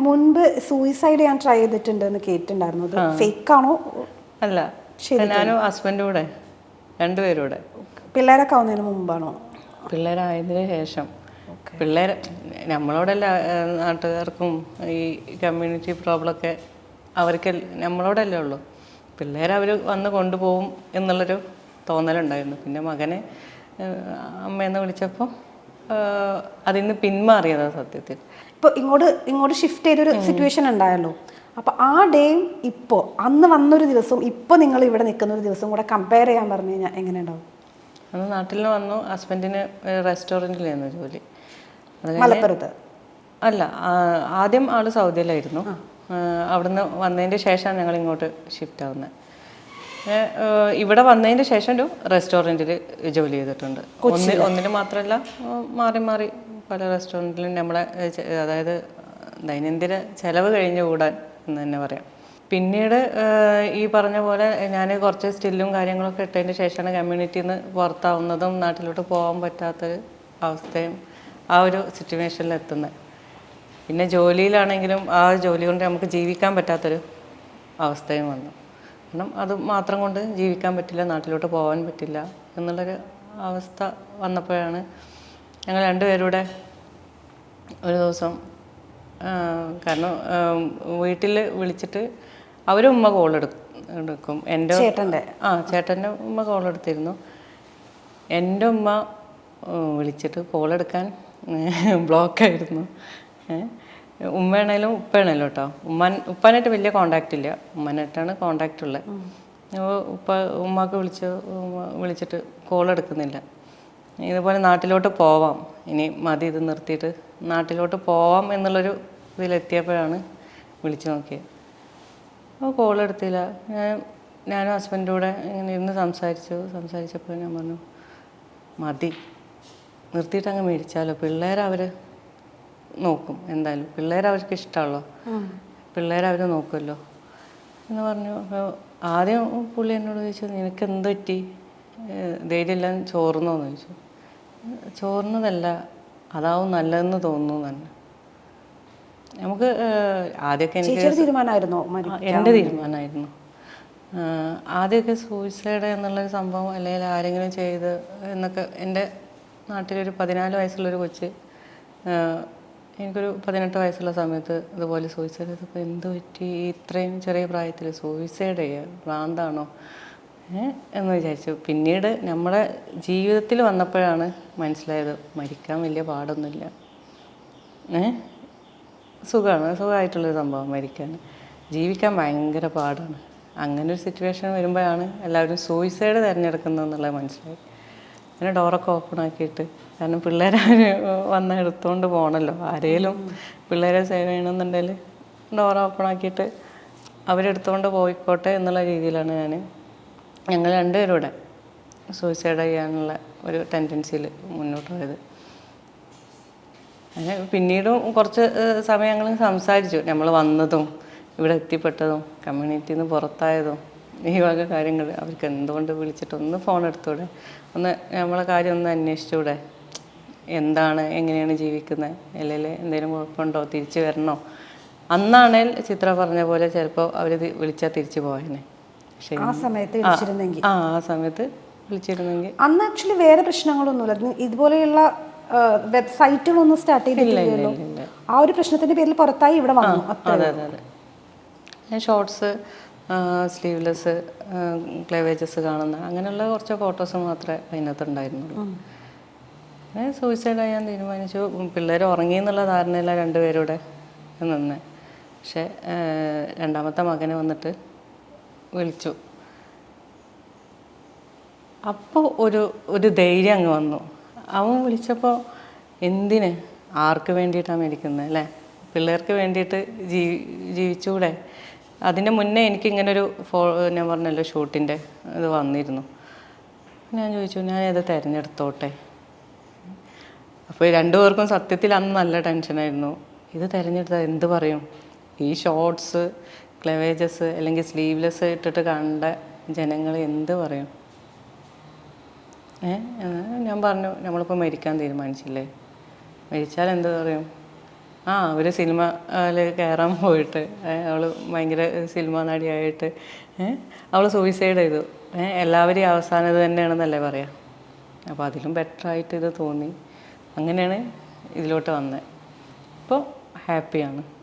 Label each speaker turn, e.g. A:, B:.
A: മുൻപ് സൂയിസൈഡ് ഞാൻ ട്രൈ ചെയ്തിട്ടുണ്ട് എന്ന് കേട്ടിട്ടുണ്ടായിരുന്നു. അത് ഫേക്ക് ആണോ?
B: അല്ല, ഞാനും ഹസ്ബൻഡും കൂടെ രണ്ടുപേരും കൂടെ.
A: പിള്ളേരൊക്കെ ആവുന്നതിന് മുമ്പാണോ?
B: പിള്ളേരായതിനു ശേഷം. പിള്ളേർ നമ്മളോടല്ല, നാട്ടുകാർക്കും ഈ കമ്മ്യൂണിറ്റി പ്രോബ്ലമൊക്കെ അവർക്ക് നമ്മളോടല്ലേ ഉള്ളൂ. പിള്ളേരവർ വന്ന് കൊണ്ടുപോകും എന്നുള്ളൊരു തോന്നലുണ്ടായിരുന്നു. പിന്നെ മകനെ അമ്മയെന്ന് വിളിച്ചപ്പോൾ അതിൽ നിന്ന് പിന്മാറിയതാണ് സത്യത്തിൽ.
A: ഇപ്പോൾ ഇങ്ങോട്ട് ഷിഫ്റ്റ് ചെയ്തൊരു സിറ്റുവേഷൻ ഉണ്ടായല്ലോ. അപ്പോൾ ആ ഡേയും ഇപ്പോൾ അന്ന് വന്നൊരു ദിവസവും ഇപ്പോൾ നിങ്ങൾ ഇവിടെ നിൽക്കുന്ന ഒരു ദിവസവും കൂടെ കമ്പയർ ചെയ്യാൻ പറഞ്ഞു കഴിഞ്ഞാൽ എങ്ങനെ ഉണ്ടാവും?
B: അന്ന് നാട്ടിൽ നിന്ന് വന്നു. ഹസ്ബൻഡിന് റെസ്റ്റോറൻറ്റിലായിരുന്നു ജോലി.
A: മലപ്പുറത്ത്? അല്ല,
B: ആദ്യം ആൾ സൗദിയിലായിരുന്നു. അവിടുന്ന് വന്നതിൻ്റെ ശേഷമാണ് ഞങ്ങൾ ഇങ്ങോട്ട് ഷിഫ്റ്റ് ആവുന്നത്. ഇവിടെ വന്നതിന് ശേഷം ഒരു റെസ്റ്റോറൻറ്റിൽ ജോലി ചെയ്തിട്ടുണ്ട്. ഒന്നിന് മാത്രമല്ല, മാറി മാറി പല റെസ്റ്റോറൻറ്റിലും നമ്മളെ, അതായത് ദൈനംദിന ചിലവ് കഴിഞ്ഞു കൂടാൻ എന്ന് തന്നെ പറയാം. പിന്നീട് ഈ പറഞ്ഞ പോലെ ഞാൻ കുറച്ച് സ്റ്റില്ലും കാര്യങ്ങളൊക്കെ ഇട്ടതിന് ശേഷമാണ് കമ്മ്യൂണിറ്റിയിൽ നിന്ന് പുറത്താവുന്നതും നാട്ടിലോട്ട് പോകാൻ പറ്റാത്തൊരു അവസ്ഥയും ആ ഒരു സിറ്റുവേഷനിൽ എത്തുന്നത്. പിന്നെ ജോലിയിലാണെങ്കിലും ആ ജോലി കൊണ്ട് നമുക്ക് ജീവിക്കാൻ പറ്റാത്തൊരു അവസ്ഥയും വന്നു. കാരണം അത് മാത്രം കൊണ്ട് ജീവിക്കാൻ പറ്റില്ല, നാട്ടിലോട്ട് പോകാൻ പറ്റില്ല എന്നുള്ളൊരു അവസ്ഥ വന്നപ്പോഴാണ് ഞങ്ങൾ രണ്ടുപേരൂടെ ഒരു ദിവസം, കാരണം വീട്ടിൽ വിളിച്ചിട്ട് അവരും ഉമ്മ എടുക്കും. എൻ്റെ ചേട്ടൻ്റെ ഉമ്മ കോളെടുത്തിരുന്നു. എൻ്റെ ഉമ്മ വിളിച്ചിട്ട് കോളെടുക്കാൻ ബ്ലോക്കായിരുന്നു. ഉമ്മയാണേലും ഉപ്പയാണേലും കേട്ടോ. ഉപ്പാനായിട്ട് വലിയ കോണ്ടാക്റ്റ് ഇല്ല, ഉമ്മനായിട്ടാണ് കോണ്ടാക്റ്റ് ഉള്ളത്. ഉമ്മക്ക് വിളിച്ചിട്ട് കോളെടുക്കുന്നില്ല. ഇതുപോലെ നാട്ടിലോട്ട് പോവാം, ഇനി മതി ഇത് നിർത്തിയിട്ട് നാട്ടിലോട്ട് പോവാം എന്നുള്ളൊരു ഇതിലെത്തിയപ്പോഴാണ് വിളിച്ചു നോക്കിയത്. അപ്പോൾ കോളെടുത്തില്ല. ഞാനും ഹസ്ബൻഡും കൂടെ ഇങ്ങനെ ഇരുന്ന് സംസാരിച്ചപ്പോൾ ഞാൻ പറഞ്ഞു, മതി, നിർത്തിയിട്ട് അങ്ങ് മേടിച്ചാലോ, പിള്ളേരവർ നോക്കും, എന്തായാലും പിള്ളേരവർക്ക് ഇഷ്ടമാണല്ലോ, പിള്ളേരവർ നോക്കുമല്ലോ എന്ന് പറഞ്ഞു. അപ്പോൾ ആദ്യം പുള്ളി എന്നോട് ചോദിച്ചു, നിനക്ക് എന്ത് പറ്റി, ധൈര്യമെല്ലാം ചോർന്നോന്ന് ചോദിച്ചു. ചോർന്നതല്ല, അതാവും നല്ലതെന്ന് തോന്നുന്നു തന്നെ. നമുക്ക് ആദ്യമൊക്കെ എൻ്റെ തീരുമാനമായിരുന്നു. ആദ്യമൊക്കെ സൂയിസൈഡ് എന്നുള്ളൊരു സംഭവം, അല്ലെങ്കിൽ ആരെങ്കിലും ചെയ്ത് എന്നൊക്കെ. എൻ്റെ നാട്ടിലൊരു 14 വയസ്സുള്ളൊരു കൊച്ച്, എനിക്കൊരു 18 വയസ്സുള്ള സമയത്ത് ഇതുപോലെ സൂയിസൈഡ് ചെയ്തപ്പോൾ എന്ത് പറ്റി, ഇത്രയും ചെറിയ പ്രായത്തിൽ സൂയിസൈഡ് ചെയ്യുക, ഭ്രാന്താണോ എന്ന് വിചാരിച്ചു. പിന്നീട് നമ്മുടെ ജീവിതത്തിൽ വന്നപ്പോഴാണ് മനസ്സിലായത്, മരിക്കാൻ വലിയ പാടൊന്നുമില്ല, സുഖമായിട്ടുള്ളൊരു സംഭവം. മരിക്കാൻ, ജീവിക്കാൻ ഭയങ്കര പാടാണ്. അങ്ങനെ ഒരു സിറ്റുവേഷൻ വരുമ്പോഴാണ് എല്ലാവരും സൂയിസൈഡ് തിരഞ്ഞെടുക്കുന്നതെന്നുള്ളത് മനസ്സിലായി. അങ്ങനെ ഡോറൊക്കെ ഓപ്പൺ ആക്കിയിട്ട്, കാരണം പിള്ളേരെ വന്ന് എടുത്തുകൊണ്ട് പോകണമല്ലോ, ആരെങ്കിലും പിള്ളേരെ സേവ് ചെയ്യണമെന്നുണ്ടെങ്കിൽ ഡോർ ഓപ്പൺ ആക്കിയിട്ട് അവരെടുത്തുകൊണ്ട് പോയിക്കോട്ടെ എന്നുള്ള രീതിയിലാണ് ഞങ്ങൾ രണ്ടുപേരും കൂടെ സൂയിസൈഡ് ചെയ്യാനുള്ള ഒരു ടെൻഡൻസിയിൽ മുന്നോട്ട് പോയത്. അങ്ങനെ പിന്നീടും കുറച്ച് സമയം ഞങ്ങൾ സംസാരിച്ചു, നമ്മൾ വന്നതും ഇവിടെ എത്തിപ്പെട്ടതും കമ്മ്യൂണിറ്റിയിൽ നിന്ന് പുറത്തായതും ഈ വക കാര്യങ്ങൾ. അവർക്ക് എന്തുകൊണ്ട് വിളിച്ചിട്ടൊന്ന് ഫോൺ എടുത്തൂടെ, ഒന്ന് നമ്മളെ കാര്യം ഒന്ന് അന്വേഷിച്ചൂടെ, എന്താണ്, എങ്ങനെയാണ് ജീവിക്കുന്നത്, അല്ലെങ്കിൽ എന്തെങ്കിലും കുഴപ്പമുണ്ടോ, തിരിച്ചു വരണോ. അന്നാണേൽ ചിത്ര പറഞ്ഞ പോലെ ചിലപ്പോൾ അവർ വിളിച്ചാൽ തിരിച്ചു പോയേനെ. പക്ഷേ
A: ആ സമയത്ത്
B: വിളിച്ചിരുന്നെങ്കിൽ
A: അന്ന് ആക്ച്വലി വേറെ പ്രശ്നങ്ങളൊന്നുമില്ല. ഇതുപോലെയുള്ള വെബ്സൈറ്റുകളൊന്നും സ്റ്റാർട്ട് ചെയ്തിട്ടില്ലല്ലോ. ആ ഒരു പ്രശ്നത്തിന്റെ പേരിൽ പുറത്തായി ഇവിടെ വന്നു.
B: അതെ. ഞാൻ ഷോർട്സ്, സ്ലീവ്ലെസ്, ക്ലേവേജസ് കാണുന്ന അങ്ങനെയുള്ള കുറച്ച് ഫോട്ടോസ് മാത്രമേ അതിനകത്ത് ഉണ്ടായിരുന്നുള്ളൂ. അങ്ങനെ സൂയിസൈഡ് ചെയ്യാൻ തീരുമാനിച്ചു. പിള്ളേർ ഉറങ്ങി എന്നുള്ള ധാരണയില്ല രണ്ടുപേരൂടെ നിന്ന്. പക്ഷേ രണ്ടാമത്തെ മകനെ വന്നിട്ട് വിളിച്ചു. അപ്പോൾ ഒരു ധൈര്യം അങ്ങ് വന്നു. അവൻ വിളിച്ചപ്പോൾ, എന്തിന്, ആർക്ക് വേണ്ടിയിട്ടാണ് മേടിക്കുന്നത് അല്ലേ, പിള്ളേർക്ക് വേണ്ടിയിട്ട് ജീവിച്ചുകൂടെ. അതിൻ്റെ മുന്നേ എനിക്കിങ്ങനൊരു ഞാൻ പറഞ്ഞല്ലോ ഷൂട്ടിൻ്റെ ഇത് വന്നിരുന്നു. ഞാൻ ചോദിച്ചു, ഞാൻ ഇത് തിരഞ്ഞെടുത്തോട്ടെ. അപ്പോൾ രണ്ടുപേർക്കും സത്യത്തിൽ അന്ന് നല്ല ടെൻഷനായിരുന്നു. ഇത് തിരഞ്ഞെടുത്താൽ എന്ത് പറയും, ഈ ഷോർട്സ്, ക്ലെവേജസ് അല്ലെങ്കിൽ സ്ലീവ്ലെസ് ഇട്ടിട്ട് കണ്ട ജനങ്ങൾ എന്ത് പറയും. ഞാൻ പറഞ്ഞു, നമ്മളിപ്പോൾ മരിക്കാൻ തീരുമാനിച്ചില്ലേ, മരിച്ചാൽ എന്ത് പറയും, ഒരു സിനിമയിൽ കയറാൻ പോയിട്ട് അവൾ ഭയങ്കര സിനിമ നടിയായിട്ട് അവൾ സൂയിസൈഡ് ചെയ്തു. എല്ലാവരെയും അവസാനം ഇത് തന്നെയാണെന്നല്ലേ പറയാം. അപ്പോൾ അതിലും ബെറ്ററായിട്ട് ഇത് തോന്നി. അങ്ങനെയാണ് ഇതിലോട്ട് വന്നത്. ഇപ്പോൾ ഹാപ്പിയാണ്.